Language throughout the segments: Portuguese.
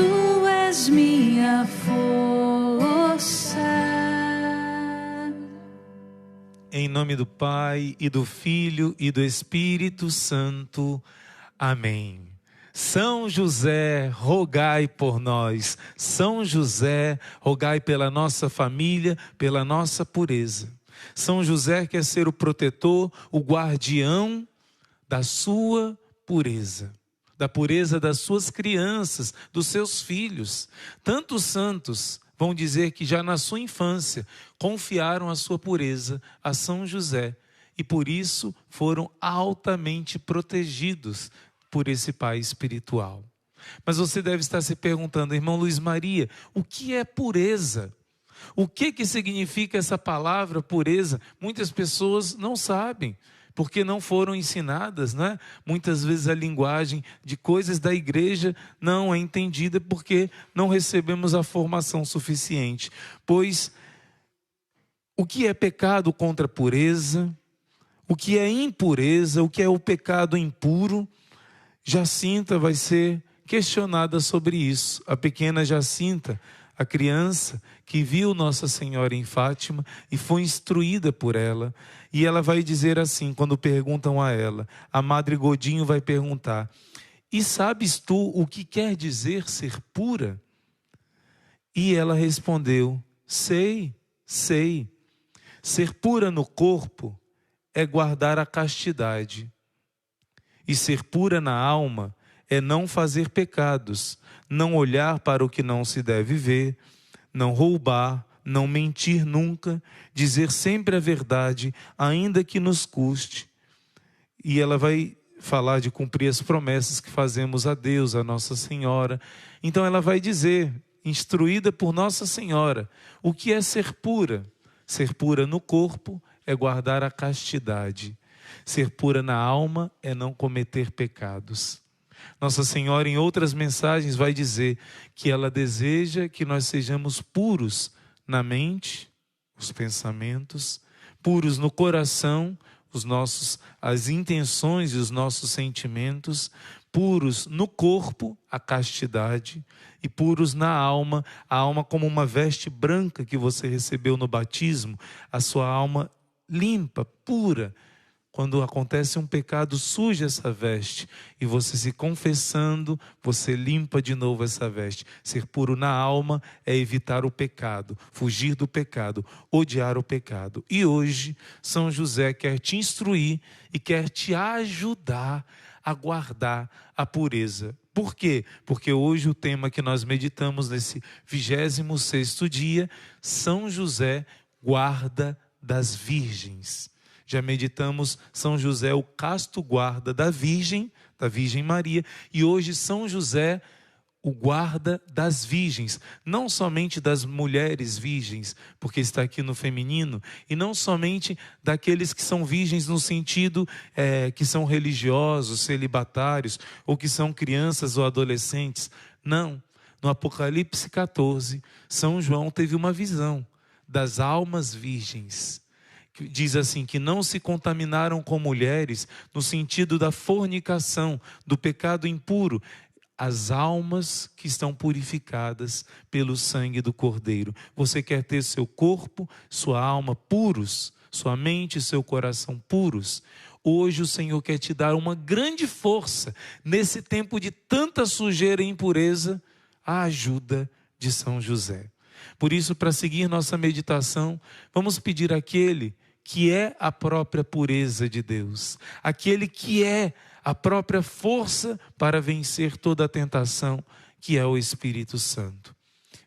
Tu és minha força. Em nome do Pai, e do Filho, e do Espírito Santo. Amém. São José, rogai por nós. São José, rogai pela nossa família, pela nossa pureza. São José quer ser o protetor, o guardião da sua pureza, da pureza das suas crianças, dos seus filhos. Tantos santos vão dizer que já na sua infância confiaram a sua pureza a São José e por isso foram altamente protegidos por esse pai espiritual. Mas você deve estar se perguntando, irmão Luiz Maria, o que é pureza? O que significa essa palavra pureza? Muitas pessoas não sabem, porque não foram ensinadas, né? Muitas vezes a linguagem de coisas da igreja não é entendida porque não recebemos a formação suficiente. Pois o que é pecado contra a pureza? O que é impureza? O que é o pecado impuro? Jacinta vai ser questionada sobre isso. A pequena Jacinta, a criança que viu Nossa Senhora em Fátima e foi instruída por ela. E ela vai dizer assim, quando perguntam a ela, a Madre Godinho vai perguntar: e sabes tu o que quer dizer ser pura? E ela respondeu: sei. Ser pura no corpo é guardar a castidade. E ser pura na alma é não fazer pecados, não olhar para o que não se deve ver, não roubar, não mentir nunca, dizer sempre a verdade, ainda que nos custe. E ela vai falar de cumprir as promessas que fazemos a Deus, a Nossa Senhora. Então ela vai dizer, instruída por Nossa Senhora, o que é ser pura? Ser pura no corpo é guardar a castidade. Ser pura na alma é não cometer pecados. Nossa Senhora, em outras mensagens, vai dizer que ela deseja que nós sejamos puros na mente, os pensamentos, puros no coração, as intenções e os nossos sentimentos, puros no corpo, a castidade, e puros na alma, a alma como uma veste branca que você recebeu no batismo, a sua alma limpa, pura. Quando acontece um pecado, suja essa veste. E você se confessando, você limpa de novo essa veste. Ser puro na alma é evitar o pecado, fugir do pecado, odiar o pecado. E hoje, São José quer te instruir e quer te ajudar a guardar a pureza. Por quê? Porque hoje o tema que nós meditamos nesse 26º dia, São José, guarda das virgens. Já meditamos São José, o casto guarda da Virgem Maria, e hoje São José, o guarda das virgens, não somente das mulheres virgens, porque está aqui no feminino, e não somente daqueles que são virgens no sentido que são religiosos, celibatários, ou que são crianças ou adolescentes. Não, no Apocalipse 14, São João teve uma visão das almas virgens. Diz assim, que não se contaminaram com mulheres, no sentido da fornicação, do pecado impuro, as almas que estão purificadas pelo sangue do Cordeiro. Você quer ter seu corpo, sua alma puros, sua mente e seu coração puros? Hoje o Senhor quer te dar uma grande força, nesse tempo de tanta sujeira e impureza, a ajuda de São José. Por isso, para seguir nossa meditação, vamos pedir àquele que é a própria pureza de Deus, aquele que é a própria força para vencer toda a tentação, que é o Espírito Santo.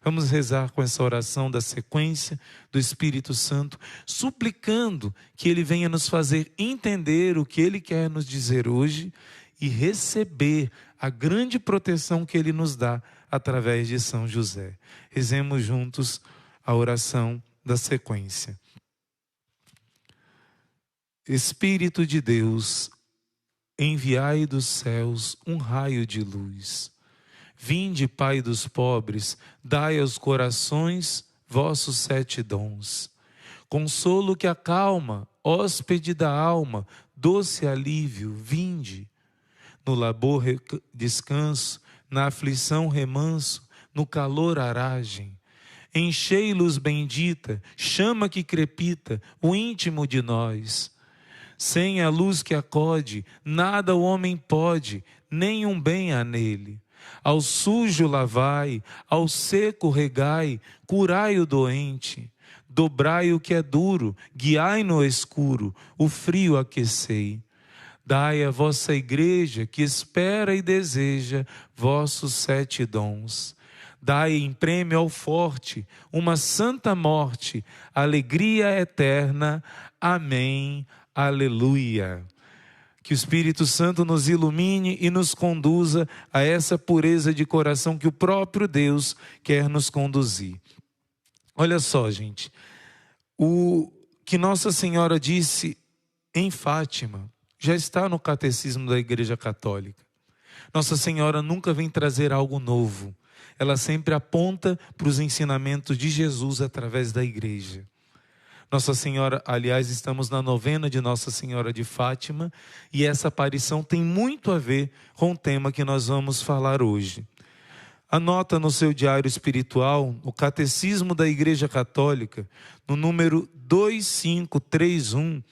Vamos rezar com essa oração da sequência do Espírito Santo, suplicando que Ele venha nos fazer entender o que Ele quer nos dizer hoje e receber a grande proteção que Ele nos dá através de São José. Rezemos juntos a oração da sequência. Espírito de Deus, enviai dos céus um raio de luz. Vinde, Pai dos pobres, dai aos corações vossos 7 dons. Consolo que acalma, hóspede da alma, doce alívio, vinde. No labor descanso, na aflição remanso, no calor aragem. Enchei-los bendita, chama que crepita, o íntimo de nós. Sem a luz que acode, nada o homem pode, nenhum bem há nele. Ao sujo lavai, ao seco regai, curai o doente. Dobrai o que é duro, guiai no escuro, o frio aquecei. Dai à vossa igreja, que espera e deseja, vossos 7 dons. Dai em prêmio ao forte, uma santa morte, alegria eterna. Amém. Aleluia. Que o Espírito Santo nos ilumine e nos conduza a essa pureza de coração que o próprio Deus quer nos conduzir. Olha só, gente, o que Nossa Senhora disse em Fátima já está no Catecismo da Igreja Católica. Nossa Senhora nunca vem trazer algo novo. Ela sempre aponta para os ensinamentos de Jesus através da igreja. Nossa Senhora, aliás, estamos na novena de Nossa Senhora de Fátima, e essa aparição tem muito a ver com o tema que nós vamos falar hoje. Anota no seu diário espiritual, o Catecismo da Igreja Católica, no número 2531,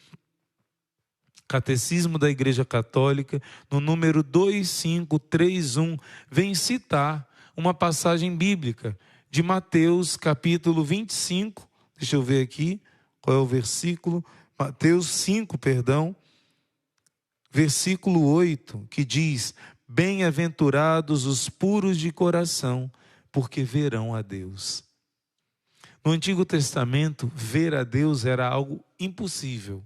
Catecismo da Igreja Católica, no número 2531, vem citar uma passagem bíblica de Mateus capítulo 25, deixa eu ver aqui, qual é o versículo? Mateus 5, versículo 8, que diz: bem-aventurados os puros de coração, porque verão a Deus. No Antigo Testamento, ver a Deus era algo impossível.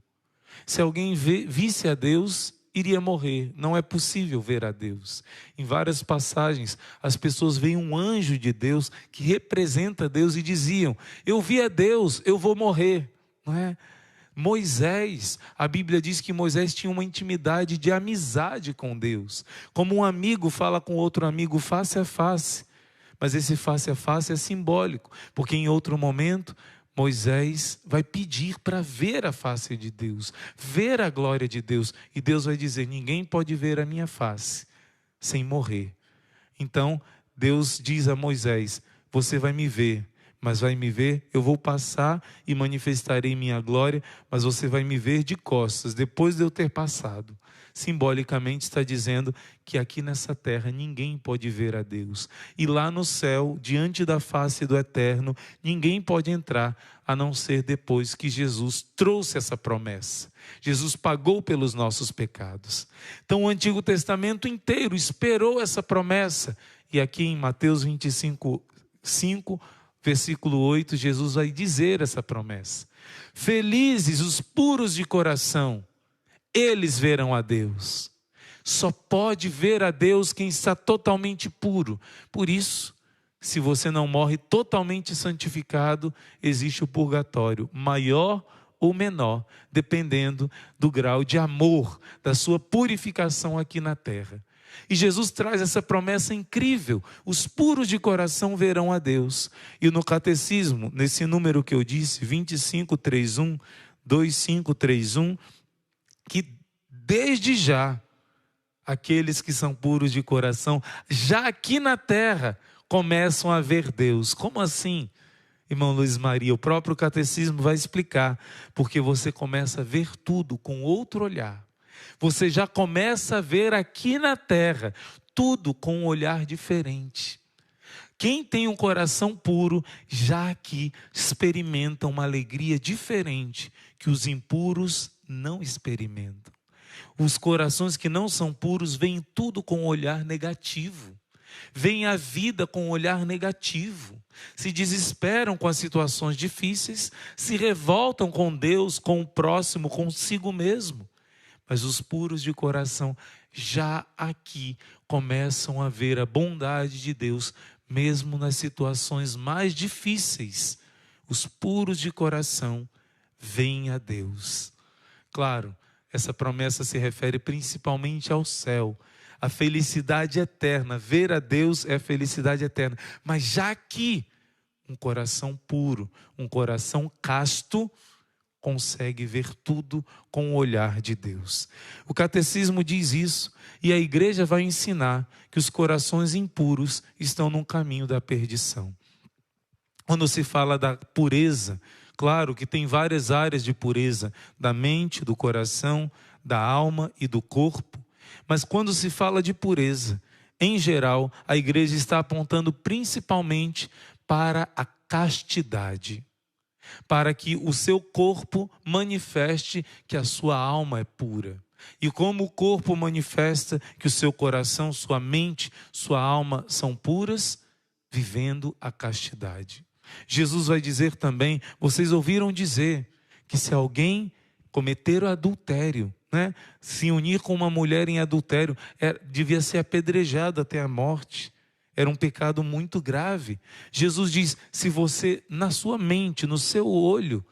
Se alguém visse a Deus, iria morrer. Não é possível ver a Deus. Em várias passagens, as pessoas veem um anjo de Deus que representa Deus e diziam: eu vi a Deus, eu vou morrer. Não é? Moisés, a Bíblia diz que Moisés tinha uma intimidade de amizade com Deus. Como um amigo fala com outro amigo face a face. Mas esse face a face é simbólico, porque em outro momento Moisés vai pedir para ver a face de Deus, ver a glória de Deus. E Deus vai dizer: ninguém pode ver a minha face sem morrer. Então Deus diz a Moisés: você vai me ver, mas vai me ver, eu vou passar e manifestarei minha glória, mas você vai me ver de costas, depois de eu ter passado. Simbolicamente está dizendo que aqui nessa terra ninguém pode ver a Deus. E lá no céu, diante da face do Eterno, ninguém pode entrar, a não ser depois que Jesus trouxe essa promessa. Jesus pagou pelos nossos pecados. Então o Antigo Testamento inteiro esperou essa promessa. E aqui em Mateus 25, 5, versículo 8, Jesus vai dizer essa promessa: felizes os puros de coração, eles verão a Deus. Só pode ver a Deus quem está totalmente puro. Por isso, se você não morre totalmente santificado, existe o purgatório, maior ou menor, dependendo do grau de amor, da sua purificação aqui na terra. E Jesus traz essa promessa incrível: os puros de coração verão a Deus. E no catecismo, nesse número que eu disse, 2531, 2531, que desde já, aqueles que são puros de coração, já aqui na terra, começam a ver Deus. Como assim, irmão Luiz Maria? O próprio catecismo vai explicar. Porque você começa a ver tudo com outro olhar. Você já começa a ver aqui na terra tudo com um olhar diferente. Quem tem um coração puro, já aqui experimenta uma alegria diferente que os impuros não experimentam. Os corações que não são puros veem tudo com um olhar negativo. Veem a vida com um olhar negativo. Se desesperam com as situações difíceis, se revoltam com Deus, com o próximo, consigo mesmo. Mas os puros de coração já aqui começam a ver a bondade de Deus, mesmo nas situações mais difíceis. Os puros de coração veem a Deus. Claro, essa promessa se refere principalmente ao céu, a felicidade eterna. Ver a Deus é a felicidade eterna. Mas já aqui, um coração puro, um coração casto, consegue ver tudo com o olhar de Deus. O catecismo diz isso, e a igreja vai ensinar que os corações impuros estão no caminho da perdição. Quando se fala da pureza, claro que tem várias áreas de pureza, da mente, do coração, da alma e do corpo. Mas quando se fala de pureza, em geral, a igreja está apontando principalmente para a castidade, para que o seu corpo manifeste que a sua alma é pura. E como o corpo manifesta que o seu coração, sua mente, sua alma são puras, vivendo a castidade. Jesus vai dizer também, vocês ouviram dizer que se alguém cometer o adultério, se unir com uma mulher em adultério, devia ser apedrejado até a morte. Era um pecado muito grave. Jesus diz, se você, na sua mente, no seu olho,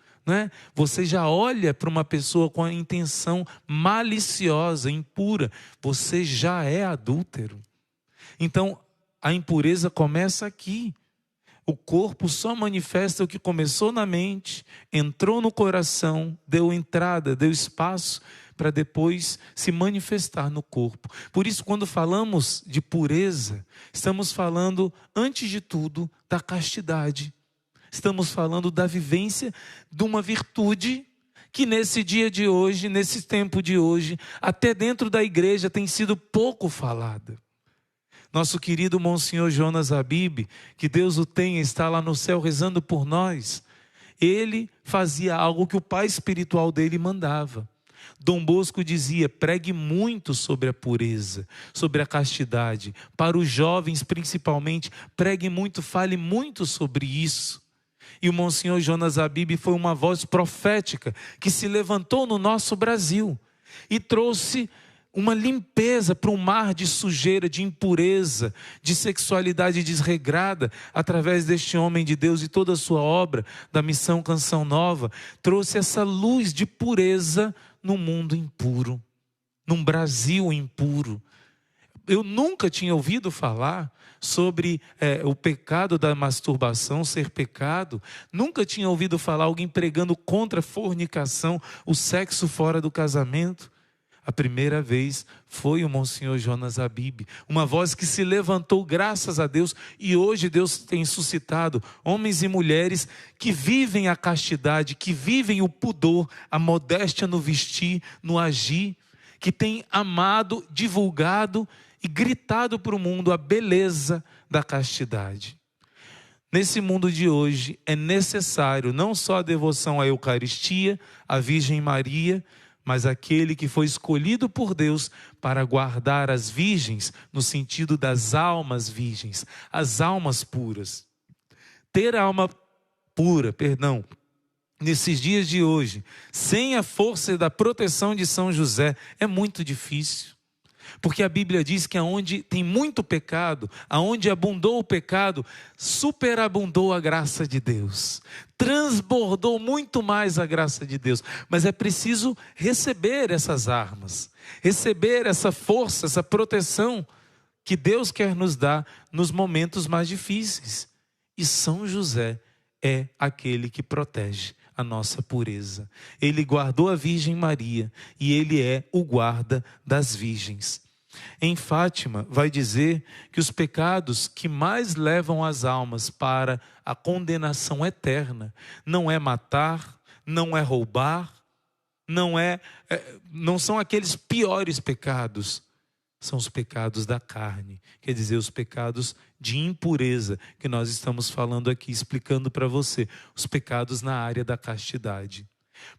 você já olha para uma pessoa com a intenção maliciosa, impura, você já é adúltero. Então, a impureza começa aqui. O corpo só manifesta o que começou na mente, entrou no coração, deu entrada, deu espaço para depois se manifestar no corpo. Por isso, quando falamos de pureza, estamos falando, antes de tudo, da castidade. Estamos falando da vivência de uma virtude que nesse dia de hoje, nesse tempo de hoje, até dentro da igreja tem sido pouco falada. Nosso querido Monsenhor Jonas Habib, que Deus o tenha, está lá no céu rezando por nós. Ele fazia algo que o pai espiritual dele mandava. Dom Bosco dizia, pregue muito sobre a pureza, sobre a castidade. Para os jovens principalmente, pregue muito, fale muito sobre isso. E o Monsenhor Jonas Habib foi uma voz profética que se levantou no nosso Brasil e trouxe uma limpeza para um mar de sujeira, de impureza, de sexualidade desregrada, através deste homem de Deus e toda a sua obra, da Missão Canção Nova, trouxe essa luz de pureza num mundo impuro, num Brasil impuro. Eu nunca tinha ouvido falar sobre o pecado da masturbação ser pecado, nunca tinha ouvido falar alguém pregando contra a fornicação, o sexo fora do casamento. A primeira vez foi o Monsenhor Jonas Habib, uma voz que se levantou graças a Deus, e hoje Deus tem suscitado homens e mulheres que vivem a castidade, que vivem o pudor, a modéstia no vestir, no agir, que têm amado, divulgado e gritado para o mundo a beleza da castidade. Nesse mundo de hoje é necessário não só a devoção à Eucaristia, à Virgem Maria, mas aquele que foi escolhido por Deus para guardar as virgens, no sentido das almas virgens, as almas puras. Ter a alma pura, nesses dias de hoje, sem a força da proteção de São José, é muito difícil. Porque a Bíblia diz que aonde tem muito pecado, aonde abundou o pecado, superabundou a graça de Deus. Transbordou muito mais a graça de Deus. Mas é preciso receber essas armas, receber essa força, essa proteção que Deus quer nos dar nos momentos mais difíceis. E São José é aquele que protege a nossa pureza. Ele guardou a Virgem Maria e ele é o guarda das virgens. Em Fátima vai dizer que os pecados que mais levam as almas para a condenação eterna não é matar, não é roubar, não são aqueles piores pecados, são os pecados da carne, quer dizer, os pecados de impureza que nós estamos falando aqui, explicando para você, os pecados na área da castidade.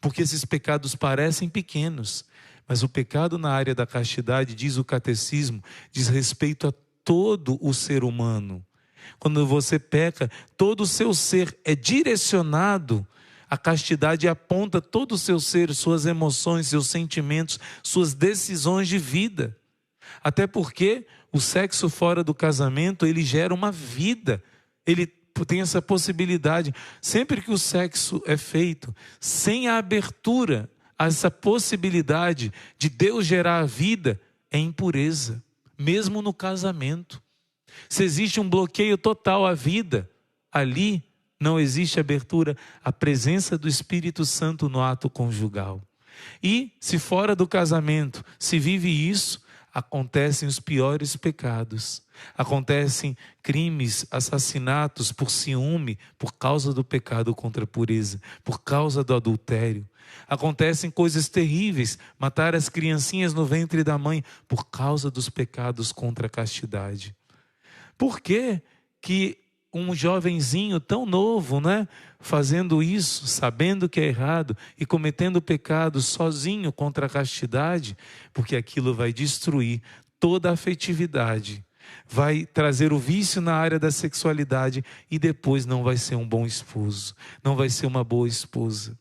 Porque esses pecados parecem pequenos, mas o pecado na área da castidade, diz o catecismo, diz respeito a todo o ser humano. Quando você peca, todo o seu ser é direcionado. A castidade aponta todo o seu ser, suas emoções, seus sentimentos, suas decisões de vida. Até porque o sexo fora do casamento, ele gera uma vida. Ele tem essa possibilidade. Sempre que o sexo é feito sem a abertura, essa possibilidade de Deus gerar a vida, é impureza, mesmo no casamento. Se existe um bloqueio total à vida, ali não existe abertura à presença do Espírito Santo no ato conjugal. E se fora do casamento se vive isso, acontecem os piores pecados. Acontecem crimes, assassinatos por ciúme, por causa do pecado contra a pureza, por causa do adultério. Acontecem coisas terríveis, matar as criancinhas no ventre da mãe, por causa dos pecados contra a castidade. Por que que um jovenzinho tão novo, né, fazendo isso, sabendo que é errado e cometendo pecado sozinho contra a castidade? Porque aquilo vai destruir toda a afetividade, vai trazer o vício na área da sexualidade e depois não vai ser um bom esposo, não vai ser uma boa esposa.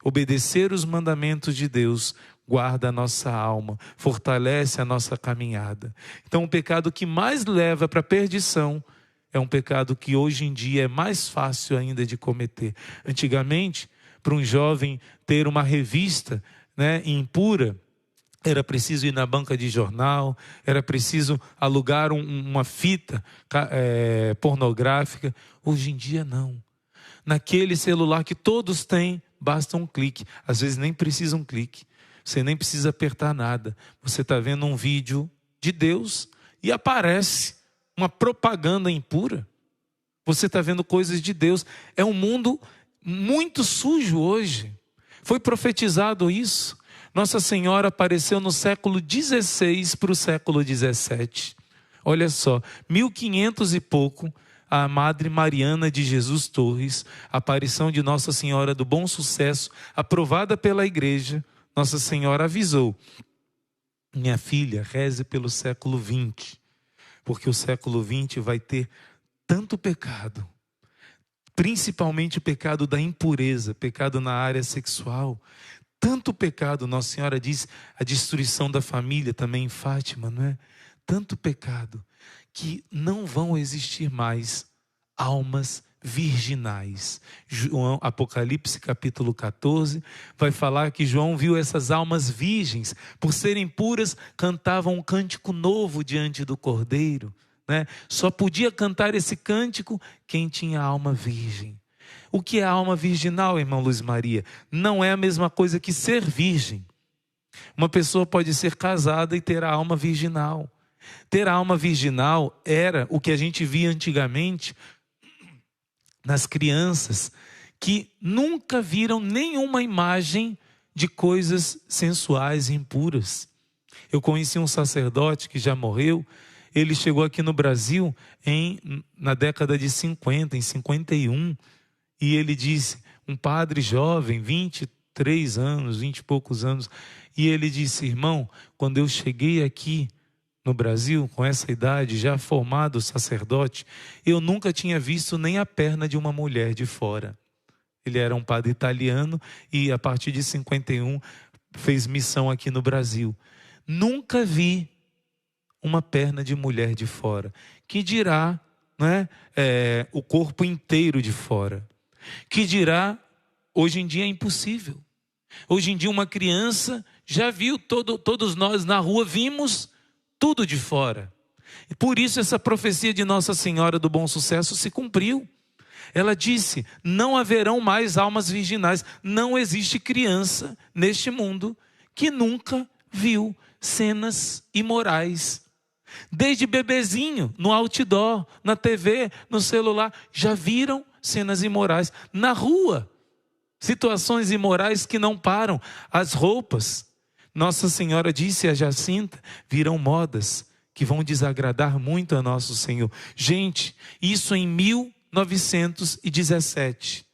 Obedecer os mandamentos de Deus guarda a nossa alma, fortalece a nossa caminhada. Então o pecado que mais leva para a perdição é um pecado que hoje em dia é mais fácil ainda de cometer. Antigamente, para um jovem ter uma revista, né, impura, era preciso ir na banca de jornal, era preciso alugar uma fita pornográfica. Hoje em dia não. Naquele celular que todos têm, basta um clique. Às vezes nem precisa um clique. Você nem precisa apertar nada. Você está vendo um vídeo de Deus e aparece uma propaganda impura. Você está vendo coisas de Deus. É um mundo muito sujo hoje. Foi profetizado isso. Nossa Senhora apareceu no século XVI para o século XVII. Olha só, 1500 e pouco, a Madre Mariana de Jesus Torres, aparição de Nossa Senhora do Bom Sucesso, aprovada pela igreja. Nossa Senhora avisou: minha filha, reze pelo século XX, porque o século XX vai ter tanto pecado, principalmente o pecado da impureza, pecado na área sexual, tanto pecado. Nossa Senhora diz a destruição da família também em Fátima, não é? Tanto pecado, que não vão existir mais almas virginais. Apocalipse capítulo 14 vai falar que João viu essas almas virgens, por serem puras, cantavam um cântico novo diante do Cordeiro, né? Só podia cantar esse cântico quem tinha alma virgem. O que é alma virginal, irmão Luiz Maria? Não é a mesma coisa que ser virgem. Uma pessoa pode ser casada e ter a alma virginal. Ter a alma virginal era o que a gente via antigamente nas crianças que nunca viram nenhuma imagem de coisas sensuais e impuras. Eu conheci um sacerdote que já morreu. Ele chegou aqui no Brasil na década de 50, em 51. E ele disse, um padre jovem, 23 anos, 20 e poucos anos. E ele disse: irmão, quando eu cheguei aqui no Brasil, com essa idade, já formado sacerdote, eu nunca tinha visto nem a perna de uma mulher de fora. Ele era um padre italiano e a partir de 51 fez missão aqui no Brasil. Nunca vi uma perna de mulher de fora. Que dirá, né, o corpo inteiro de fora. Que dirá, hoje em dia é impossível. Hoje em dia uma criança já viu, todos nós na rua vimos tudo de fora. Por isso essa profecia de Nossa Senhora do Bom Sucesso se cumpriu. Ela disse: não haverão mais almas virginais. Não existe criança neste mundo que nunca viu cenas imorais. Desde bebezinho, no outdoor, na TV, no celular, já viram cenas imorais. Na rua, situações imorais que não param. As roupas, Nossa Senhora disse a Jacinta, virão modas que vão desagradar muito a nosso Senhor. Gente, isso em 1917.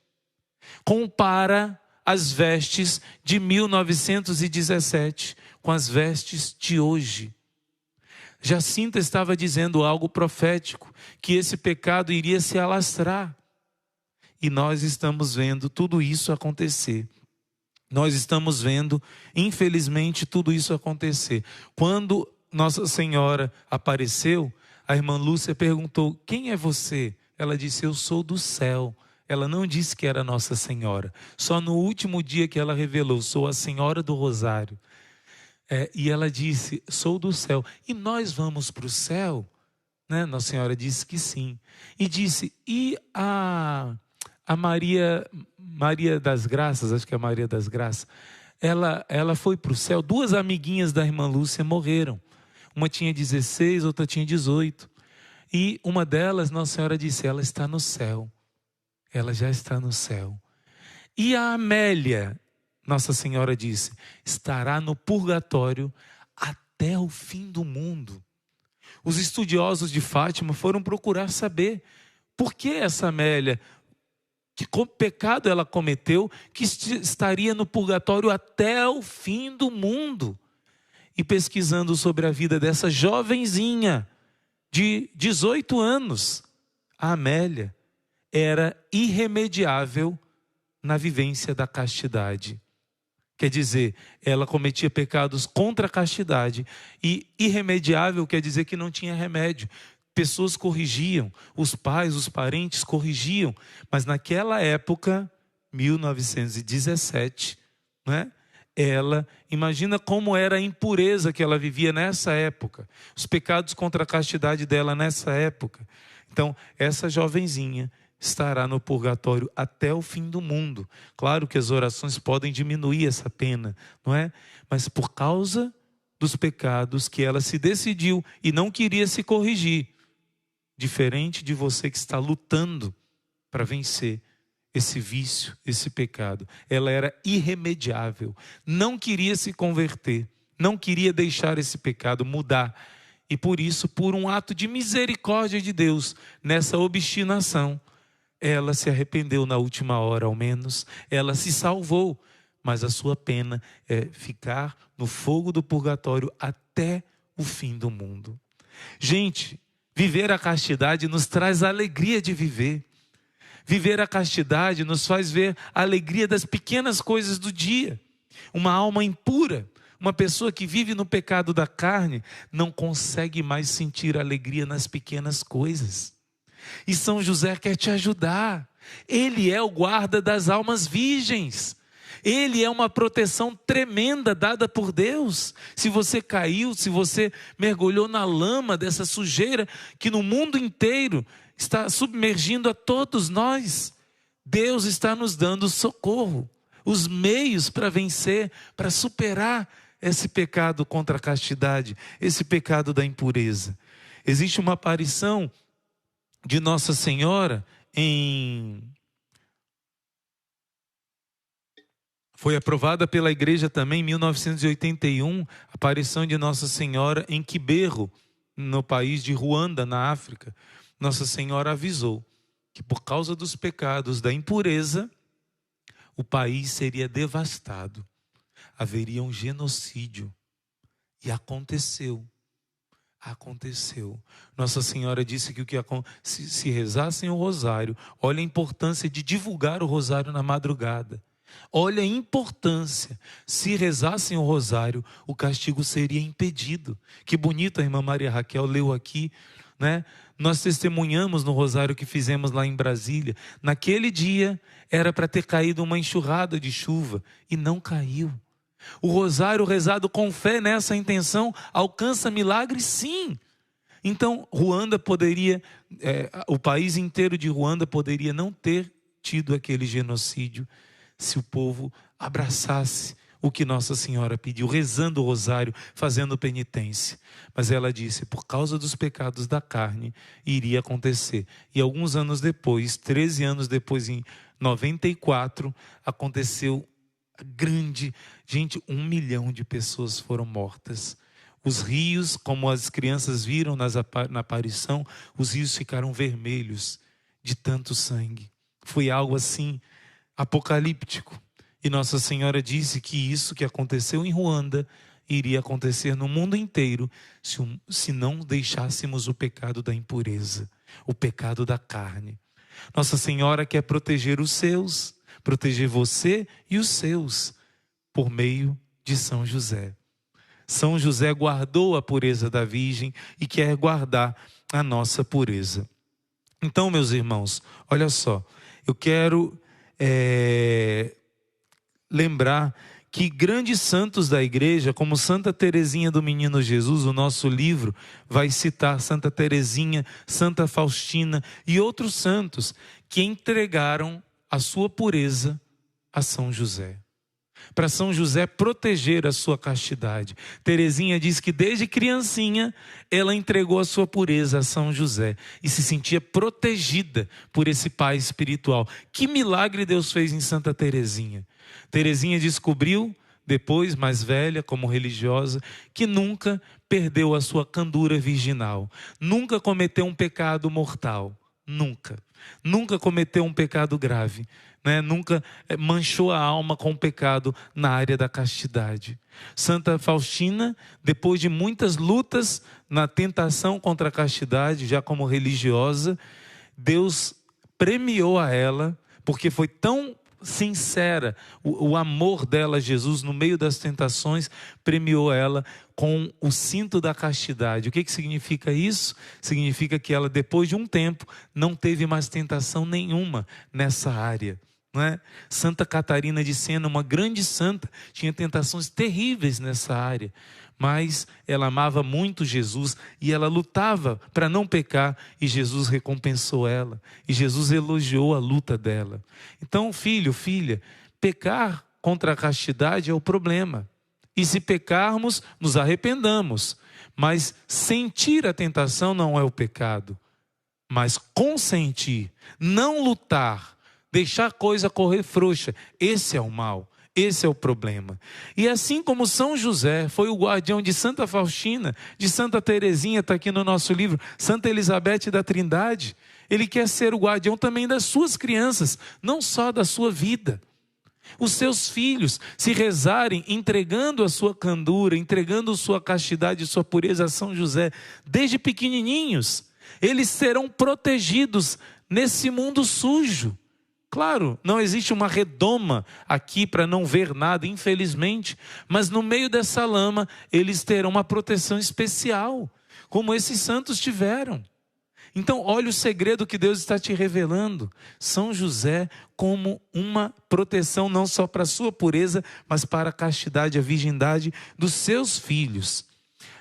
Compara as vestes de 1917 com as vestes de hoje. Jacinta estava dizendo algo profético, que esse pecado iria se alastrar. E nós estamos vendo tudo isso acontecer. Nós estamos vendo, infelizmente, tudo isso acontecer. Quando Nossa Senhora apareceu, a irmã Lúcia perguntou: quem é você? Ela disse: eu sou do céu. Ela não disse que era Nossa Senhora. Só no último dia que ela revelou: sou a Senhora do Rosário. E ela disse: sou do céu. E nós vamos para o céu? Né? Nossa Senhora disse que sim. E disse: e A Maria das Graças, acho que é a Maria das Graças, ela foi para o céu. Duas amiguinhas da irmã Lúcia morreram. Uma tinha 16, outra tinha 18. E uma delas, Nossa Senhora disse, ela está no céu. Ela já está no céu. E a Amélia, Nossa Senhora disse, estará no purgatório até o fim do mundo. Os estudiosos de Fátima foram procurar saber por que essa Amélia, que pecado ela cometeu, que estaria no purgatório até o fim do mundo. E pesquisando sobre a vida dessa jovenzinha de 18 anos, a Amélia era irremediável na vivência da castidade. Quer dizer, ela cometia pecados contra a castidade. E irremediável quer dizer que não tinha remédio. Pessoas corrigiam, os pais, os parentes corrigiam. Mas naquela época, 1917, né? Imagina como era a impureza que ela vivia nessa época. Os pecados contra a castidade dela nessa época. Então, essa jovenzinha estará no purgatório até o fim do mundo. Claro que as orações podem diminuir essa pena, não é? Mas por causa dos pecados que ela se decidiu e não queria se corrigir. Diferente de você que está lutando para vencer esse vício, esse pecado. Ela era irremediável, não queria se converter, não queria deixar esse pecado mudar. E por isso, por um ato de misericórdia de Deus, nessa obstinação, ela se arrependeu na última hora ao menos, ela se salvou. Mas a sua pena é ficar no fogo do purgatório até o fim do mundo. Gente, viver a castidade nos traz a alegria de viver. Viver a castidade nos faz ver a alegria das pequenas coisas do dia. Uma alma impura, uma pessoa que vive no pecado da carne, não consegue mais sentir alegria nas pequenas coisas. E São José quer te ajudar. Ele é o guarda das almas virgens. Ele é uma proteção tremenda dada por Deus. Se você caiu, se você mergulhou na lama dessa sujeira que no mundo inteiro está submergindo a todos nós, Deus está nos dando socorro, os meios para vencer, para superar esse pecado contra a castidade, esse pecado da impureza. Existe uma aparição de Nossa Senhora foi aprovada pela igreja também em 1981, a aparição de Nossa Senhora em Kibeho, no país de Ruanda, na África. Nossa Senhora avisou que por causa dos pecados da impureza, o país seria devastado. Haveria um genocídio. E aconteceu. Nossa Senhora disse que se rezassem o rosário, olha a importância de divulgar o rosário na madrugada. Olha a importância. Se rezassem o rosário, o castigo seria impedido. Que bonito, a irmã Maria Raquel leu aqui, né? Nós testemunhamos no rosário que fizemos lá em Brasília. Naquele dia era para ter caído uma enxurrada de chuva e não caiu. O rosário rezado com fé nessa intenção alcança milagres, sim. Então, Ruanda o país inteiro de Ruanda poderia não ter tido aquele genocídio se o povo abraçasse o que Nossa Senhora pediu, rezando o rosário, fazendo penitência. Mas ela disse, por causa dos pecados da carne, iria acontecer. E alguns anos depois, 13 anos depois, em 94, aconteceu gente, 1 milhão de pessoas foram mortas. Os rios, como as crianças viram na aparição, os rios ficaram vermelhos de tanto sangue. Foi algo assim, apocalíptico. E Nossa Senhora disse que isso que aconteceu em Ruanda iria acontecer no mundo inteiro se não deixássemos o pecado da impureza, o pecado da carne. Nossa Senhora quer proteger os seus, proteger você e os seus, por meio de São José. São José guardou a pureza da Virgem e quer guardar a nossa pureza. Então, meus irmãos, olha só, eu quero lembrar que grandes santos da igreja, como Santa Teresinha do Menino Jesus, o nosso livro vai citar Santa Teresinha, Santa Faustina e outros santos que entregaram a sua pureza a São José. Para São José proteger a sua castidade. Teresinha diz que desde criancinha ela entregou a sua pureza a São José e se sentia protegida por esse pai espiritual. Que milagre Deus fez em Santa Teresinha. Teresinha descobriu, depois mais velha como religiosa, que nunca perdeu a sua candura virginal. Nunca cometeu um pecado mortal. Nunca cometeu um pecado grave. Nunca manchou a alma com pecado na área da castidade. Santa Faustina, depois de muitas lutas na tentação contra a castidade, já como religiosa, Deus premiou a ela, porque foi tão sincera o amor dela a Jesus no meio das tentações, premiou ela com o cinto da castidade. O que significa isso? Significa que ela, depois de um tempo, não teve mais tentação nenhuma nessa área. Não é? Santa Catarina de Sena, uma grande santa, tinha tentações terríveis nessa área, mas ela amava muito Jesus e ela lutava para não pecar, e Jesus recompensou ela, e Jesus elogiou a luta dela. Então, filho, filha, pecar contra a castidade é o problema, e se pecarmos, nos arrependamos, mas sentir a tentação não é o pecado, mas consentir, não lutar, deixar a coisa correr frouxa, esse é o mal, esse é o problema. E assim como São José foi o guardião de Santa Faustina, de Santa Teresinha, está aqui no nosso livro, Santa Elizabeth da Trindade, ele quer ser o guardião também das suas crianças, não só da sua vida. Os seus filhos, se rezarem, entregando a sua candura, entregando a sua castidade e sua pureza a São José, desde pequenininhos, eles serão protegidos nesse mundo sujo. Claro, não existe uma redoma aqui para não ver nada, infelizmente, mas no meio dessa lama eles terão uma proteção especial, como esses santos tiveram. Então, olha o segredo que Deus está te revelando. São José como uma proteção não só para a sua pureza, mas para a castidade, a virgindade dos seus filhos.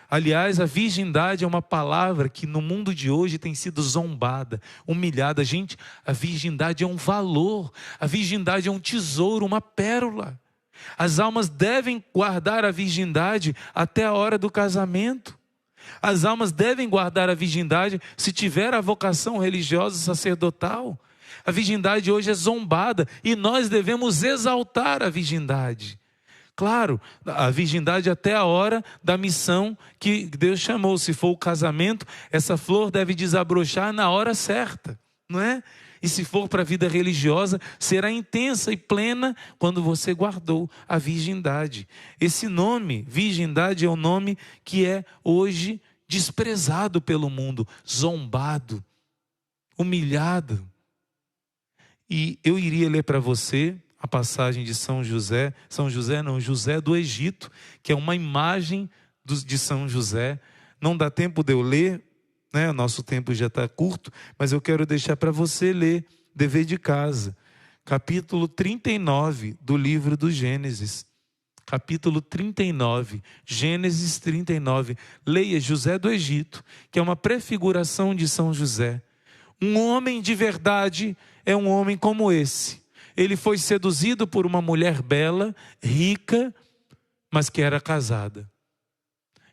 Aliás, a virgindade é uma palavra que no mundo de hoje tem sido zombada, humilhada. Gente, a virgindade é um valor, a virgindade é um tesouro, uma pérola. As almas devem guardar a virgindade até a hora do casamento. As almas devem guardar a virgindade se tiver a vocação religiosa sacerdotal. A virgindade hoje é zombada e nós devemos exaltar a virgindade. Claro, a virgindade até a hora da missão que Deus chamou. Se for o casamento, essa flor deve desabrochar na hora certa, não é? E se for para a vida religiosa, será intensa e plena quando você guardou a virgindade. Esse nome, virgindade, é um nome que é hoje desprezado pelo mundo, zombado, humilhado. E eu iria ler para você a passagem de José do Egito, que é uma imagem de São José. Não dá tempo de eu ler, né? O nosso tempo já está curto, mas eu quero deixar para você ler, dever de casa, capítulo 39 do livro do Gênesis. Capítulo 39, Gênesis 39. Leia José do Egito, que é uma prefiguração de São José. Um homem de verdade é um homem como esse. Ele foi seduzido por uma mulher bela, rica, mas que era casada.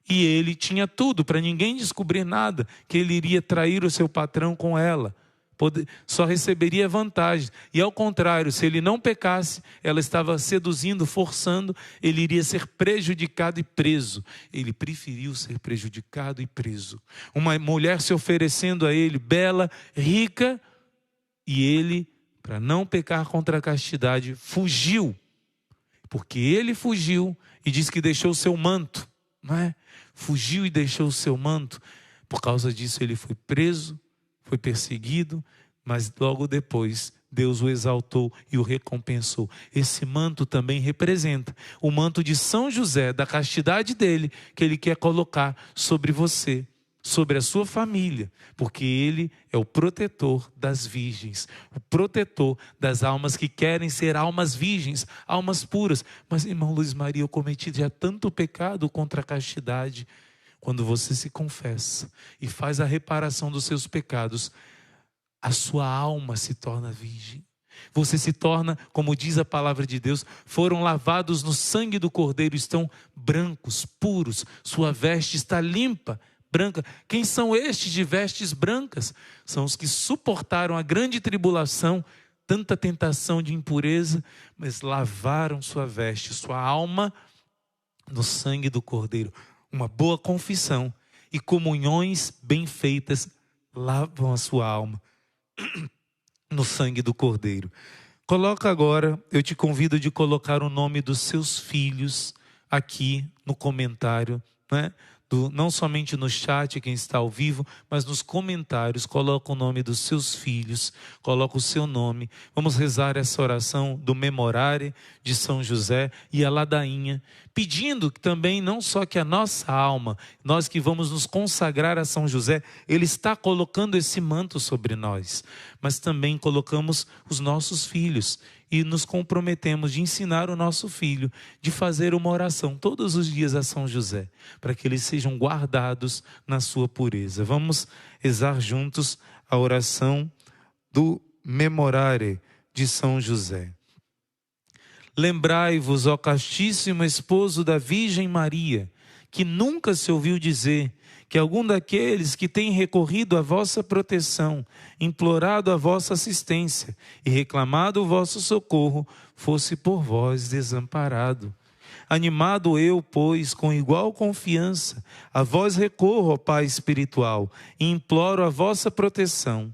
E ele tinha tudo para ninguém descobrir nada, que ele iria trair o seu patrão com ela. Só receberia vantagens. E ao contrário, se ele não pecasse, ela estava seduzindo, forçando, ele iria ser prejudicado e preso. Ele preferiu ser prejudicado e preso. Uma mulher se oferecendo a ele, bela, rica, e ele, para não pecar contra a castidade, fugiu. Porque ele fugiu e diz que deixou o seu manto, não é? Fugiu e deixou o seu manto. Por causa disso ele foi preso, foi perseguido, mas logo depois Deus o exaltou e o recompensou. Esse manto também representa o manto de São José, da castidade dele, que ele quer colocar sobre você, sobre a sua família, porque ele é o protetor das virgens, o protetor das almas que querem ser almas virgens, almas puras. Mas, irmão Luiz Maria, eu cometi já tanto pecado contra a castidade. Quando você se confessa e faz a reparação dos seus pecados, a sua alma se torna virgem. Você se torna, como diz a palavra de Deus, foram lavados no sangue do Cordeiro, estão brancos, puros, sua veste está limpa, branca. Quem são estes de vestes brancas? São os que suportaram a grande tribulação, tanta tentação de impureza, mas lavaram sua veste, sua alma no sangue do Cordeiro. Uma boa confissão e comunhões bem feitas lavam a sua alma no sangue do Cordeiro. Coloca agora, eu te convido de colocar o nome dos seus filhos aqui no comentário, né? Não somente no chat, quem está ao vivo, mas nos comentários, coloca o nome dos seus filhos, coloca o seu nome. Vamos rezar essa oração do Memorare de São José e a ladainha, pedindo que também, não só que a nossa alma, nós que vamos nos consagrar a São José, ele está colocando esse manto sobre nós, mas também colocamos os nossos filhos e nos comprometemos de ensinar o nosso filho, de fazer uma oração todos os dias a São José, para que eles sejam guardados na sua pureza. Vamos rezar juntos a oração do Memorare de São José. Lembrai-vos, ó castíssimo esposo da Virgem Maria, que nunca se ouviu dizer que algum daqueles que têm recorrido à vossa proteção, implorado a vossa assistência e reclamado o vosso socorro, fosse por vós desamparado. Animado eu, pois, com igual confiança, a vós recorro, ó Pai espiritual, e imploro a vossa proteção.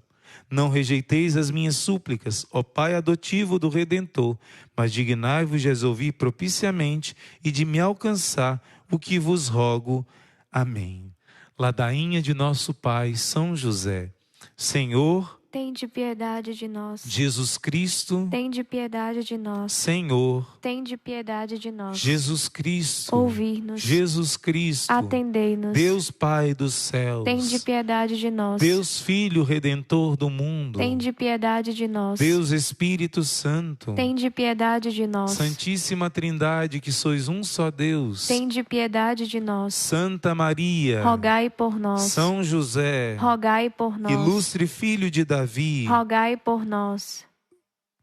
Não rejeiteis as minhas súplicas, ó Pai adotivo do Redentor, mas dignai-vos de as ouvir propiciamente e de me alcançar o que vos rogo. Amém. Ladainha de nosso Pai São José. Senhor, tende piedade de nós. Jesus Cristo, tende piedade de nós. Senhor, tende piedade de nós. Jesus Cristo, ouvir-nos. Jesus Cristo, atendei-nos. Deus Pai dos céus, tende piedade de nós. Deus Filho Redentor do mundo, tende piedade de nós. Deus Espírito Santo, tende piedade de nós. Santíssima Trindade, que sois um só Deus, tende piedade de nós. Santa Maria, rogai por nós. São José, rogai por nós. Ilustre Filho de Davi, rogai por nós.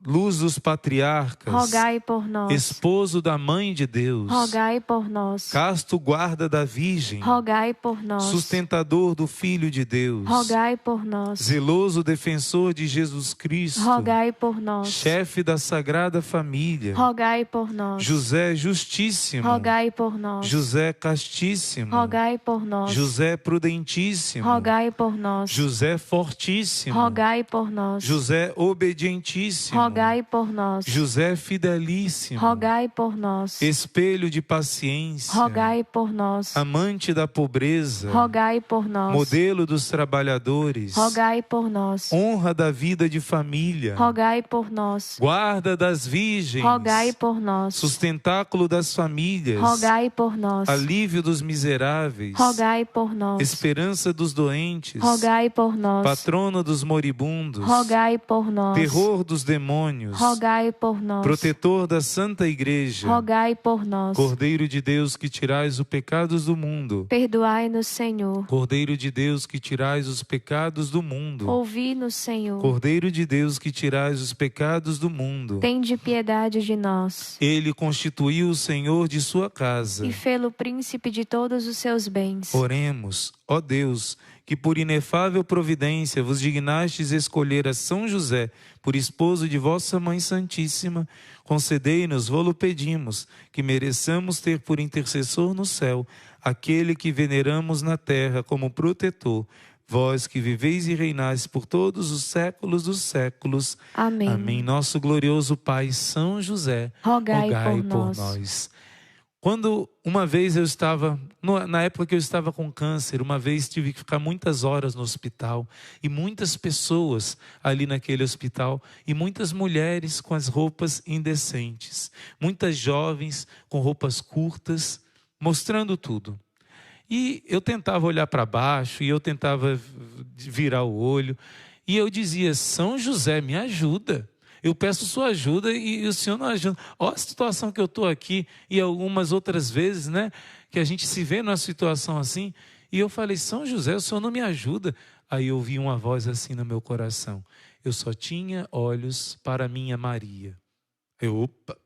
Luz dos patriarcas, rogai por nós. Esposo da Mãe de Deus, rogai por nós. Casto guarda da Virgem, rogai por nós. Sustentador do Filho de Deus, rogai por nós. Zeloso defensor de Jesus Cristo, rogai por nós. Chefe da Sagrada Família, rogai por nós. José Justíssimo, rogai por nós. José Castíssimo, rogai por nós. José Prudentíssimo, rogai por nós. José Fortíssimo, rogai por nós. José Obedientíssimo, rogai por nós. José Fidelíssimo, rogai por nós. Espelho de paciência, rogai por nós. Amante da pobreza, rogai por nós. Modelo dos trabalhadores, rogai por nós. Honra da vida de família, rogai por nós. Guarda das virgens, rogai por nós. Sustentáculo das famílias, rogai por nós. Alívio dos miseráveis, rogai por nós. Esperança dos doentes, rogai por nós. Patrono dos moribundos, rogai por nós. Terror dos demônios, rogai por nós. Protetor da Santa Igreja, rogai por nós. Cordeiro de Deus que tirais os pecados do mundo, perdoai-nos, Senhor. Cordeiro de Deus que tirais os pecados do mundo, ouvi-nos, Senhor. Cordeiro de Deus que tirais os pecados do mundo, tende piedade de nós. Ele constituiu o Senhor de sua casa e fê-lo príncipe de todos os seus bens. Oremos, ó Deus, que por inefável providência vos dignastes escolher a São José por esposo de vossa Mãe Santíssima, concedei-nos, vô-lo pedimos, que mereçamos ter por intercessor no céu aquele que veneramos na terra como protetor, vós que viveis e reinais por todos os séculos dos séculos. Amém. Amém. Nosso glorioso Pai São José, rogai por nós. Quando uma vez eu estava, na época que eu estava com câncer, uma vez tive que ficar muitas horas no hospital e muitas pessoas ali naquele hospital e muitas mulheres com as roupas indecentes, muitas jovens com roupas curtas, mostrando tudo. E eu tentava olhar para baixo e eu tentava virar o olho e eu dizia, São José, me ajuda. Eu peço sua ajuda e o Senhor não ajuda. Olha a situação que eu estou aqui e algumas outras vezes, né? Que a gente se vê numa situação assim. E eu falei, São José, o Senhor não me ajuda. Aí eu ouvi uma voz assim no meu coração. eu só tinha olhos para minha Maria. Opa!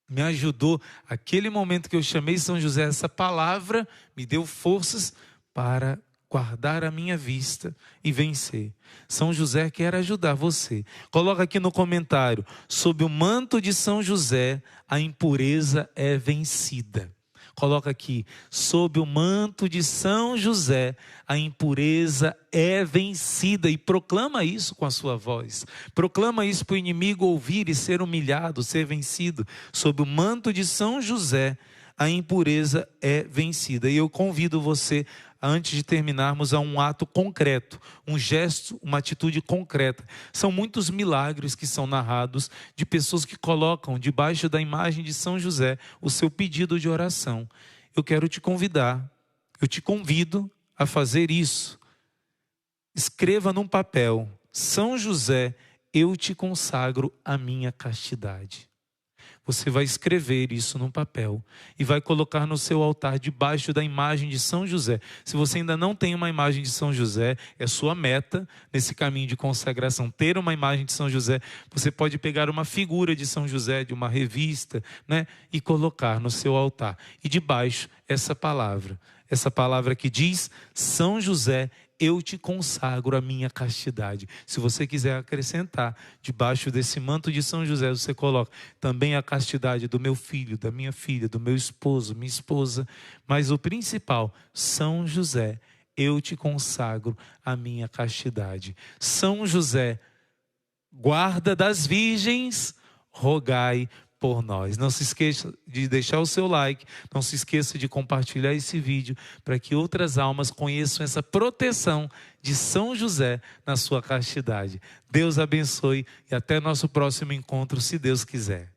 Me ajudou, aquele momento que eu chamei São José, essa palavra me deu forças para guardar a minha vista e vencer. São José quer ajudar você. Coloca aqui no comentário: sob o manto de São José, a impureza é vencida. Coloca aqui: sob o manto de São José, a impureza é vencida. E proclama isso com a sua voz. Proclama isso para o inimigo ouvir e ser humilhado, ser vencido. Sob o manto de São José, a impureza é vencida. E eu convido você, antes de terminarmos, a um ato concreto, um gesto, uma atitude concreta. São muitos milagres que são narrados de pessoas que colocam debaixo da imagem de São José o seu pedido de oração. Eu quero te convidar, eu te convido a fazer isso. Escreva num papel: São José, eu te consagro a minha castidade. Você vai escrever isso num papel e vai colocar no seu altar debaixo da imagem de São José. Se você ainda não tem uma imagem de São José, é sua meta nesse caminho de consagração ter uma imagem de São José. Você pode pegar uma figura de São José, de uma revista, né, e colocar no seu altar. E debaixo essa palavra que diz: São José, eu te consagro a minha castidade. Se você quiser acrescentar, debaixo desse manto de São José, você coloca também a castidade do meu filho, da minha filha, do meu esposo, minha esposa. Mas o principal: São José, eu te consagro a minha castidade. São José, guarda das virgens, rogai por nós. Não se esqueça de deixar o seu like, não se esqueça de compartilhar esse vídeo para que outras almas conheçam essa proteção de São José na sua castidade. Deus abençoe e até nosso próximo encontro, se Deus quiser.